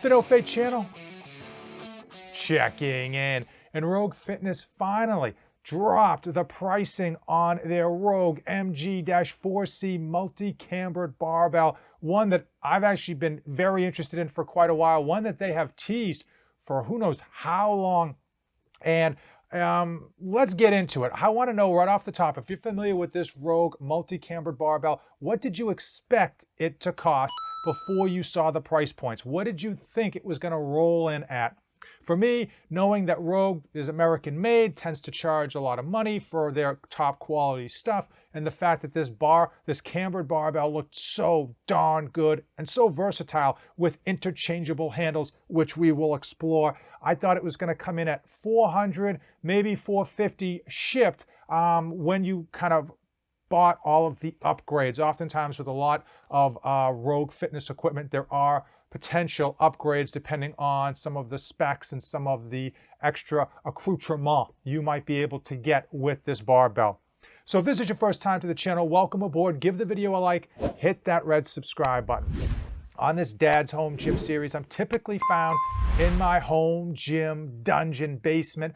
the No Fate channel. Checking in. And Rogue Fitness finally dropped the pricing on their Rogue MG-4C multi-cambered barbell, one that I've actually been very interested in for quite a while, one that they have teased for who knows how long. And let's get into it. I want to know right off the top, if you're familiar with this Rogue multi-cambered barbell, what did you expect it to cost before you saw the price points? What did you think it was going to roll in at? For me, knowing that Rogue is American made, tends to charge a lot of money for their top quality stuff, and the fact that this cambered barbell looked so darn good and so versatile with interchangeable handles, which we will explore, I thought it was going to come in at $400, maybe $450 shipped when you kind of bought all of the upgrades. Oftentimes with a lot of Rogue Fitness equipment, there are potential upgrades depending on some of the specs and some of the extra accoutrement you might be able to get with this barbell. So if this is your first time to the channel, welcome aboard. Give the video a like, hit that red subscribe button. On this Dad's Home Gym series, I'm typically found in my home gym dungeon basement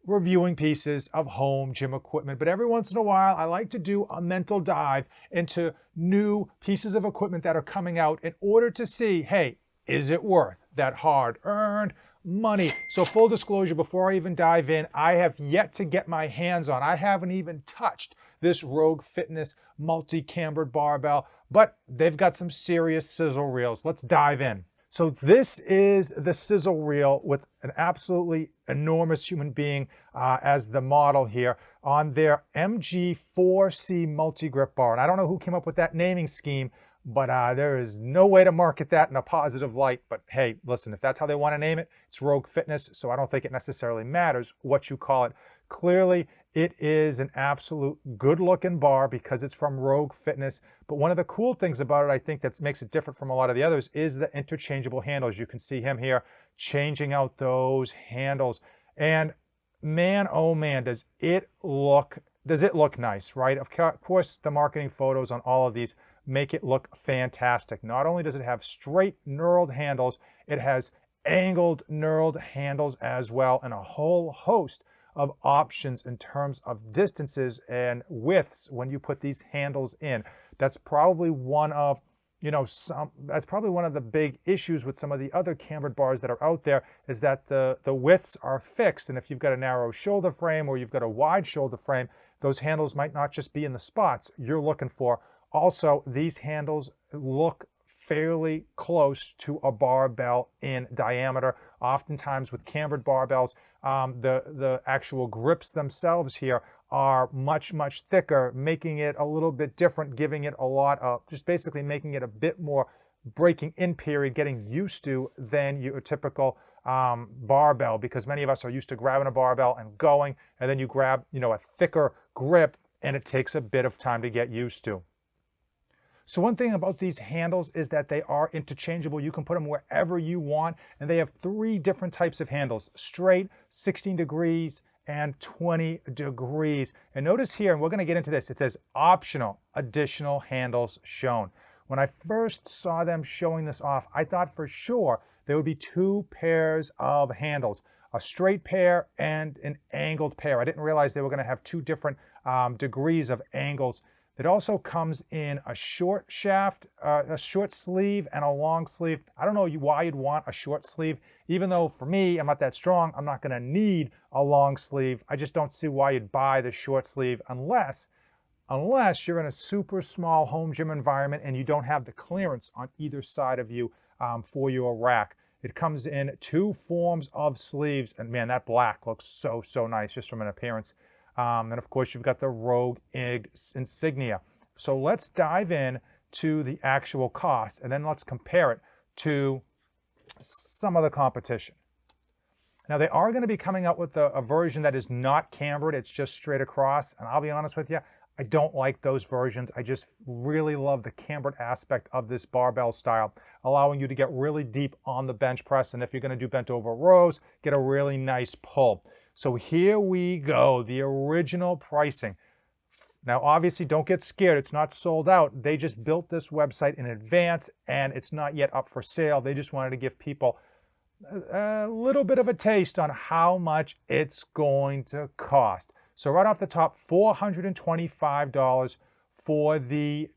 reviewing pieces of home gym equipment, but every once in a while I like to do a mental dive into new pieces of equipment that are coming out in order to see, hey, is it worth that hard-earned money? So full disclosure, before I even dive in, I have yet to get my hands on, I haven't even touched this Rogue Fitness multi-cambered barbell, but they've got some serious sizzle reels. Let's dive in. So this is the Sizzle Reel with an absolutely enormous human being as the model here on their MG-4C multi-grip bar. And I don't know who came up with that naming scheme, but there is no way to market that in a positive light. But hey, listen, if that's how they want to name it, it's Rogue Fitness, so I don't think it necessarily matters what you call it. Clearly, it is an absolute good-looking bar because it's from Rogue Fitness. But one of the cool things about it, I think, that makes it different from a lot of the others is the interchangeable handles. You can see him here changing out those handles. And man, oh man, does it look nice, right? Of course, the marketing photos on all of these make it look fantastic. Not only does it have straight knurled handles, it has angled knurled handles as well, and a whole host of options in terms of distances and widths when you put these handles in. That's probably one of the big issues with some of the other cambered bars that are out there, is that the widths are fixed, and if you've got a narrow shoulder frame or you've got a wide shoulder frame, those handles might not just be in the spots you're looking for. Also, these handles look fairly close to a barbell in diameter. Oftentimes with cambered barbells, the actual grips themselves here are much, much thicker, making it a little bit different, giving it a lot of, just basically making it a bit more breaking in period, getting used to than your typical barbell, because many of us are used to grabbing a barbell and going, and then you grab, a thicker grip, and it takes a bit of time to get used to. So one thing about these handles is that they are interchangeable. You can put them wherever you want, and they have 3 different types of handles: straight, 16 degrees, and 20 degrees. And notice here, and we're going to get into this, it says optional additional handles shown. When I first saw them showing this off, I thought for sure there would be 2 pairs of handles, a straight pair and an angled pair. I didn't realize they were going to have 2 different degrees of angles. It also comes in a short shaft, a short sleeve, and a long sleeve. I don't know why you'd want a short sleeve, even though for me, I'm not that strong, I'm not gonna need a long sleeve. I just don't see why you'd buy the short sleeve unless you're in a super small home gym environment and you don't have the clearance on either side of you for your rack. It comes in 2 forms of sleeves, and man, that black looks so, so nice just from an appearance. And of course, you've got the Rogue insignia. So let's dive in to the actual cost, and then let's compare it to some of the competition. Now, they are going to be coming out with a version that is not cambered. It's just straight across. And I'll be honest with you, I don't like those versions. I just really love the cambered aspect of this barbell style, allowing you to get really deep on the bench press. And if you're going to do bent over rows, get a really nice pull. So here we go, the original pricing. Now, obviously, don't get scared. It's not sold out. They just built this website in advance, and it's not yet up for sale. They just wanted to give people a little bit of a taste on how much it's going to cost. So right off the top, $425 for the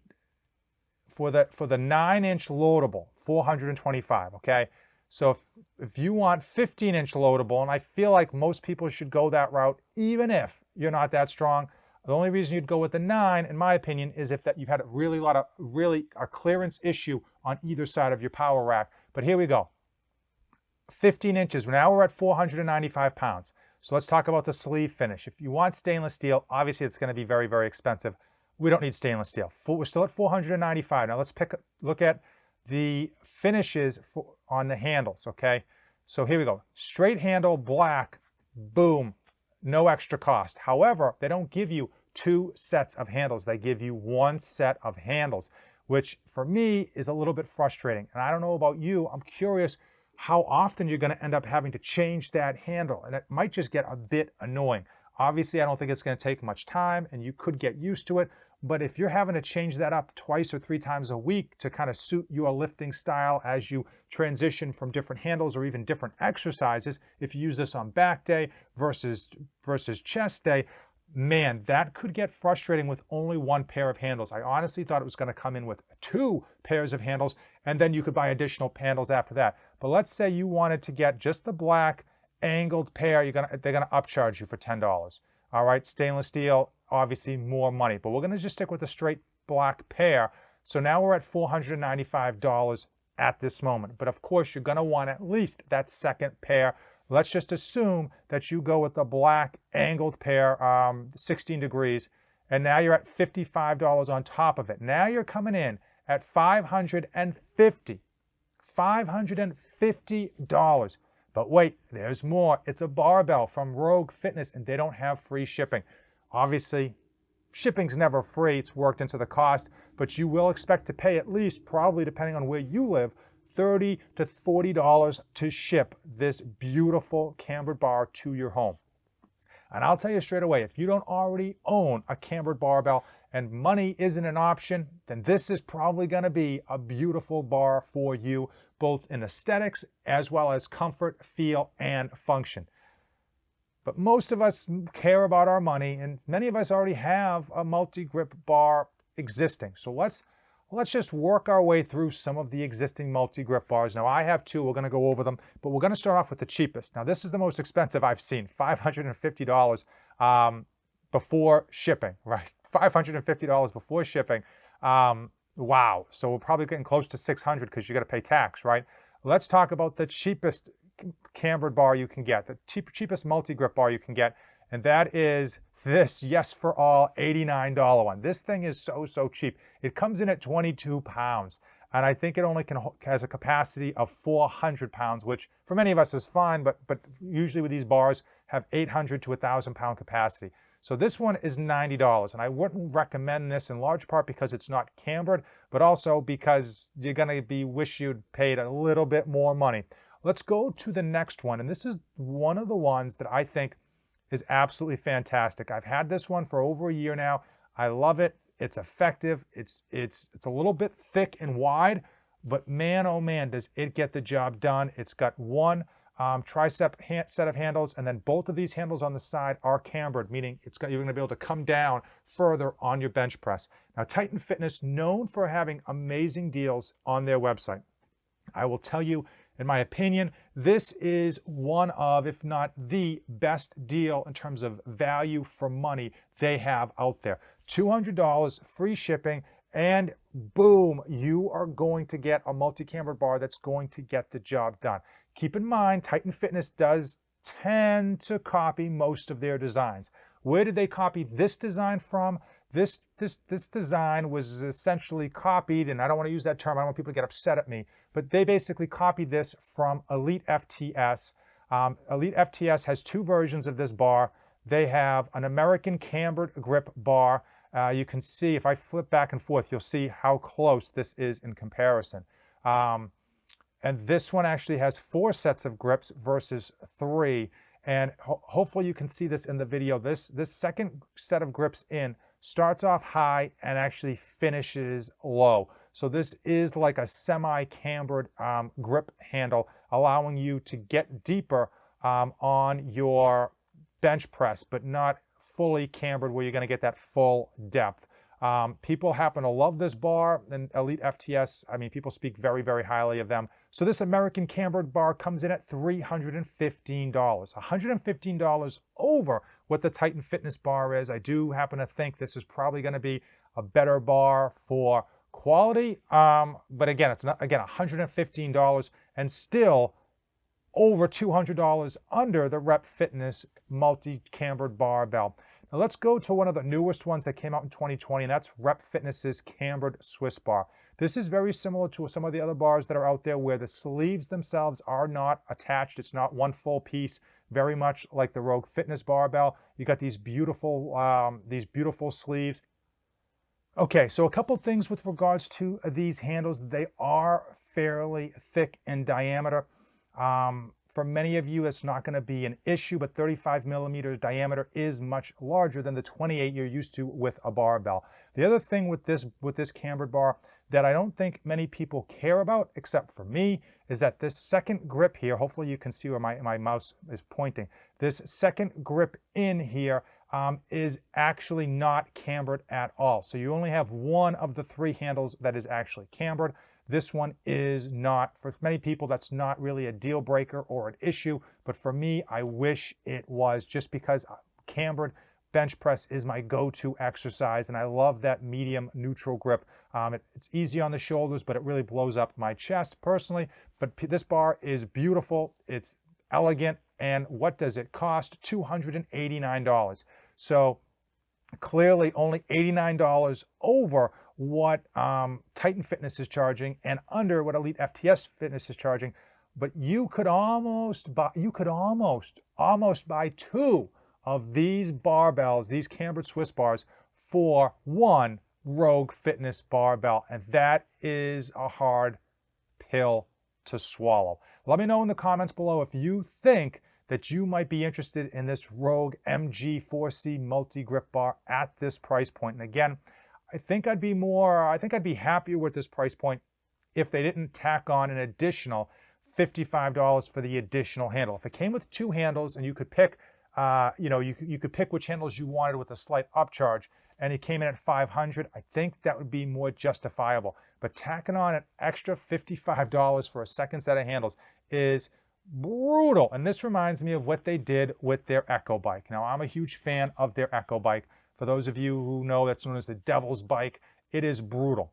9-inch loadable, $425, okay? So if you want 15-inch loadable, and I feel like most people should go that route, even if you're not that strong, the only reason you'd go with the 9, in my opinion, is if that you've had a clearance issue on either side of your power rack. But here we go. 15 inches. Now we're at 495 pounds. So let's talk about the sleeve finish. If you want stainless steel, obviously it's going to be very, very expensive. We don't need stainless steel. We're still at 495. Now let's look at the finishes on the handles, okay? So here we go. Straight handle, black, boom, no extra cost. However, they don't give you 2 sets of handles. They give you 1 set of handles, which for me is a little bit frustrating. And I don't know about you. I'm curious how often you're going to end up having to change that handle, and it might just get a bit annoying. Obviously, I don't think it's going to take much time, and you could get used to it, but if you're having to change that up 2 or 3 times a week to kind of suit your lifting style as you transition from different handles or even different exercises, if you use this on back day versus chest day, man, that could get frustrating with only 1 pair of handles. I honestly thought it was going to come in with 2 pairs of handles, and then you could buy additional handles after that. But let's say you wanted to get just the black angled pair, they're gonna upcharge you for $10. All right, stainless steel, obviously more money, but we're gonna just stick with the straight black pair. So now we're at $495 at this moment. But of course, you're gonna want at least that second pair. Let's just assume that you go with the black angled pair, 16 degrees, and now you're at $55 on top of it. Now you're coming in at $550. $550. But wait, there's more. It's a barbell from Rogue Fitness, and they don't have free shipping. Obviously, shipping's never free. It's worked into the cost, but you will expect to pay at least, probably depending on where you live, $30 to $40 to ship this beautiful cambered bar to your home. And I'll tell you straight away, if you don't already own a cambered barbell and money isn't an option, then this is probably going to be a beautiful bar for you, both in aesthetics as well as comfort, feel, and function. But most of us care about our money, and many of us already have a multi-grip bar existing. So let's just work our way through some of the existing multi-grip bars. Now I have 2, we're gonna go over them, but we're gonna start off with the cheapest. Now this is the most expensive I've seen, $550 before shipping, right? $550 before shipping. Wow, so we're probably getting close to $600 because you gotta pay tax, right? Let's talk about the cheapest cambered bar you can get, the cheapest multi-grip bar you can get, and that is this Yes for All $89 one. This thing is so cheap. It comes in at 22 pounds, and I think it only has a capacity of 400 pounds, which for many of us is fine, but usually with these bars have 800 to 1,000 pound capacity. So this one is $90, and I wouldn't recommend this in large part because it's not cambered, but also because you're gonna wish you'd paid a little bit more money. Let's go to the next one, and this is one of the ones that I think is absolutely fantastic. I've had this one for over a year now. I love it. It's effective. It's a little bit thick and wide, but man, oh man, does it get the job done. It's got one tricep set of handles, and then both of these handles on the side are cambered, meaning you're going to be able to come down further on your bench press. Now, Titan Fitness, known for having amazing deals on their website. I will tell you, in my opinion, this is one of, if not the best deal in terms of value for money they have out there. $200 free shipping, and boom, you are going to get a multi-cambered bar that's going to get the job done. Keep in mind, Titan Fitness does tend to copy most of their designs. Where did they copy this design from? This design was essentially copied, and I don't want to use that term, I don't want people to get upset at me, but they basically copied this from Elite FTS. Elite FTS has 2 versions of this bar. They have an American cambered grip bar. You can see, if I flip back and forth, you'll see how close this is in comparison. And this one actually has 4 sets of grips versus 3. And hopefully you can see this in the video. This second set of grips in starts off high and actually finishes low. So this is like a semi-cambered grip handle. allowing you to get deeper on your bench press, but not fully cambered where you're going to get that full depth. People happen to love this bar, and Elite FTS, I mean, people speak very, very highly of them. So this American Cambered bar comes in at $315, $115 over what the Titan Fitness bar is. I do happen to think this is probably going to be a better bar for quality, but again, it's not, again, $115 and still over $200 under the WebFitness multi-cambered barbell. Now let's go to one of the newest ones that came out in 2020, and that's WebFitness's Cambered Swiss bar. This is very similar to some of the other bars that are out there where the sleeves themselves are not attached. It's not one full piece, very much like the Rogue Fitness barbell. You got these beautiful sleeves. Okay, so a couple things with regards to these handles. They are fairly thick in diameter. For many of you, it's not going to be an issue, but 35 millimeters diameter is much larger than the 28 you're used to with a barbell. The other thing with this cambered bar that I don't think many people care about, except for me, is that this second grip here, hopefully you can see where my mouse is pointing, this second grip in here is actually not cambered at all. So you only have one of the three handles that is actually cambered. This one is not. For many people, that's not really a deal breaker or an issue, but for me, I wish it was, just because cambered bench press is my go-to exercise, and I love that medium neutral grip. It's easy on the shoulders, but it really blows up my chest personally. But this bar is beautiful, it's elegant, and what does it cost? $289. So clearly only $89 over what Titan Fitness is charging and under what Elite FTS Fitness is charging. But you could almost buy two of these barbells, these cambered Swiss bars, for one Rogue Fitness barbell, and that is a hard pill to swallow. Let me know in the comments below if you think that you might be interested in this Rogue MG4C multi-grip bar at this price point. And again, I think I'd be happier with this price point if they didn't tack on an additional $55 for the additional handle. If it came with two handles and you could pick, you could pick which handles you wanted with a slight upcharge, and it came in at $500, I think that would be more justifiable. But tacking on an extra $55 for a second set of handles is brutal. And this reminds me of what they did with their Echo bike. Now, I'm a huge fan of their Echo bike. For those of you who know, that's known as the Devil's Bike. It is brutal.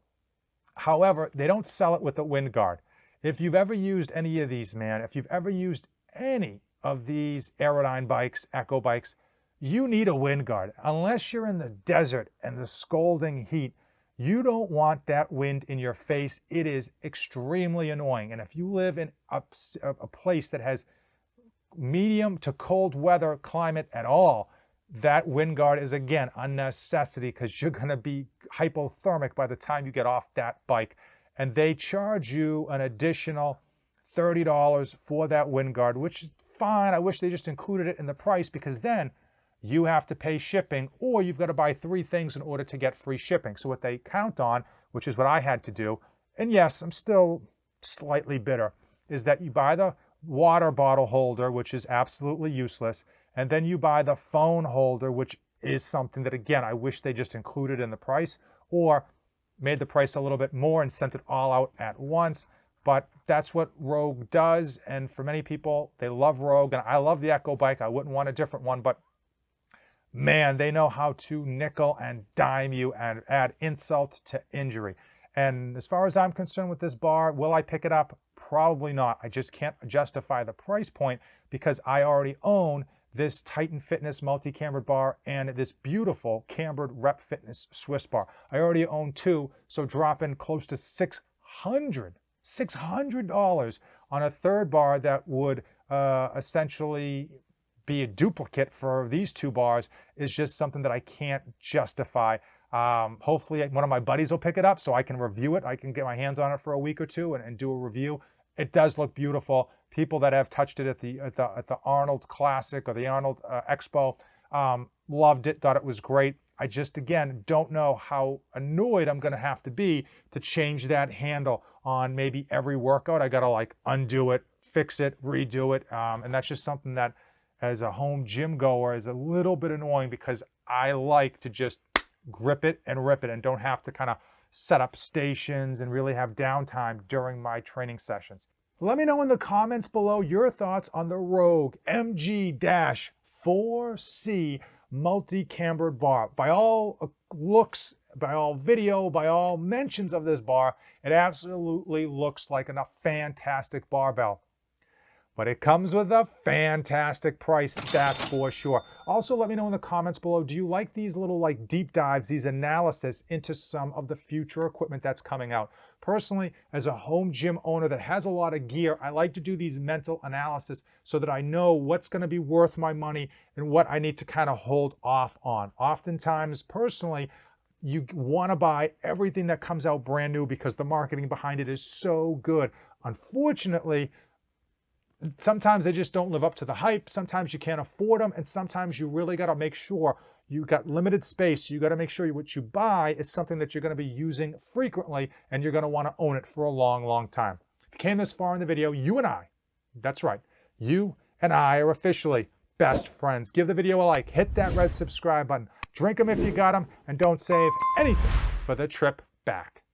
However, they don't sell it with a wind guard. If you've ever used any of these, man, if you've ever used any of these Aerodyne bikes, Echo bikes, you need a wind guard. Unless you're in the desert and the scalding heat, you don't want that wind in your face. It is extremely annoying. And if you live in a place that has medium to cold weather climate at all, that wind guard is, again, a necessity, because you're going to be hypothermic by the time you get off that bike. And they charge you an additional $30 for that wind guard, which is fine. I wish they just included it in the price, because then you have to pay shipping, or you've got to buy three things in order to get free shipping. So what they count on, which is what I had to do, and yes, I'm still slightly bitter, is that you buy the water bottle holder, which is absolutely useless, and then you buy the phone holder, which is something that, again, I wish they just included in the price, or made the price a little bit more and sent it all out at once. But that's what Rogue does, and for many people, they love Rogue, and I love the Echo bike. I wouldn't want a different one, but man, they know how to nickel and dime you and add insult to injury. And as far as I'm concerned with this bar, will I pick it up? Probably not. I just can't justify the price point, because I already own this Titan Fitness multi-cambered bar and this beautiful cambered WebFitness Swiss bar. I already own two, so dropping close to $600 on a third bar that would essentially be a duplicate for these two bars is just something that I can't justify. Hopefully one of my buddies will pick it up so I can review it. I can get my hands on it for a week or two and do a review. It does look beautiful. People that have touched it at the Arnold Classic or the Arnold Expo loved it, thought it was great. I just, again, don't know how annoyed I'm going to have to be to change that handle on maybe every workout. I got to like undo it, fix it, redo it. And that's just something that as a home gym goer is a little bit annoying because I like to just grip it and rip it and don't have to kind of set up stations and really have downtime during my training sessions. Let me know in the comments below your thoughts on the Rogue MG-4C multi-cambered bar. By all looks, by all video, by all mentions of this bar, it absolutely looks like a fantastic barbell. But it comes with a fantastic price, that's for sure. Also, let me know in the comments below, do you like these little like deep dives, these analysis into some of the future equipment that's coming out? Personally, as a home gym owner that has a lot of gear, I like to do these mental analysis so that I know what's gonna be worth my money and what I need to kind of hold off on. Oftentimes, personally, you wanna buy everything that comes out brand new because the marketing behind it is so good. Unfortunately, sometimes they just don't live up to the hype. Sometimes you can't afford them. And sometimes you really got to make sure you got limited space. You got to make sure what you buy is something that you're going to be using frequently and you're going to want to own it for a long, long time. If you came this far in the video, you and I, that's right, you and I are officially best friends. Give the video a like, hit that red subscribe button, drink them if you got them, and don't save anything for the trip back.